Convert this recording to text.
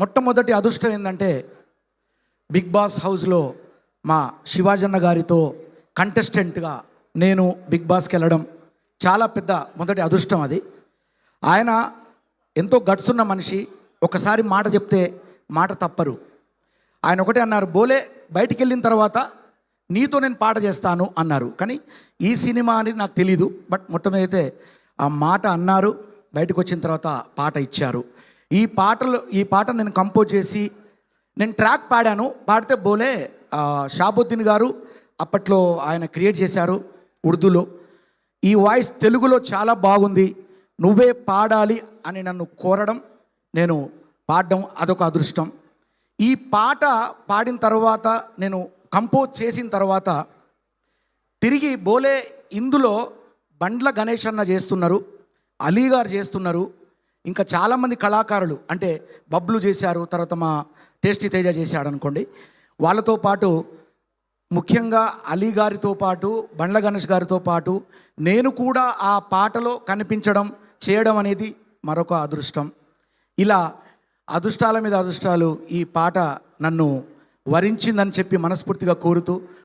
మొట్టమొదటి అదృష్టం ఏంటంటే బిగ్ బాస్ హౌస్లో మా శివాజన్న గారితో కంటెస్టెంట్గా నేను బిగ్ బాస్కి వెళ్ళడం చాలా పెద్ద మొదటి అదృష్టం అది. ఆయన ఎంతో గట్స్ ఉన్న మనిషి, ఒకసారి మాట చెప్తే మాట తప్పరు. ఆయన ఒకటే అన్నారు, బోలే బయటికి వెళ్ళిన తర్వాత నీతో నేను పాట చేస్తాను అన్నారు. కానీ ఈ సినిమా అనేది నాకు తెలీదు, బట్ మొట్టమొదటి ఆ మాట అన్నారు. బయటకు వచ్చిన తర్వాత పాట ఇచ్చారు. ఈ పాట నేను కంపోజ్ చేసి నేను ట్రాక్ పాడాను. పాడితే బోలే షాబుద్దీన్ గారు అప్పట్లో ఆయన క్రియేట్ చేశారు ఉర్దూలో. ఈ వాయిస్ తెలుగులో చాలా బాగుంది, నువ్వే పాడాలి అని నన్ను కోరడం, నేను పాడడం అదొక అదృష్టం. ఈ పాట పాడిన తర్వాత, నేను కంపోజ్ చేసిన తర్వాత తిరిగి బోలే ఇందులో బండ్ల గణేష్ అన్న చేస్తున్నారు, అలీ గారు చేస్తున్నారు, ఇంకా చాలామంది కళాకారులు అంటే బబ్లు చేశారు, తర్వాత మా టేస్టీ తేజ చేశాడు అనుకోండి. వాళ్ళతో పాటు ముఖ్యంగా అలీ గారితో పాటు బండ్ల గణేష్ గారితో పాటు నేను కూడా ఆ పాటలో కనిపించడం చేయడం అనేది మరొక అదృష్టం. ఇలా అదృష్టాల మీద అదృష్టాలు ఈ పాట నన్ను వరించిందని చెప్పి మనస్ఫూర్తిగా కోరుతూ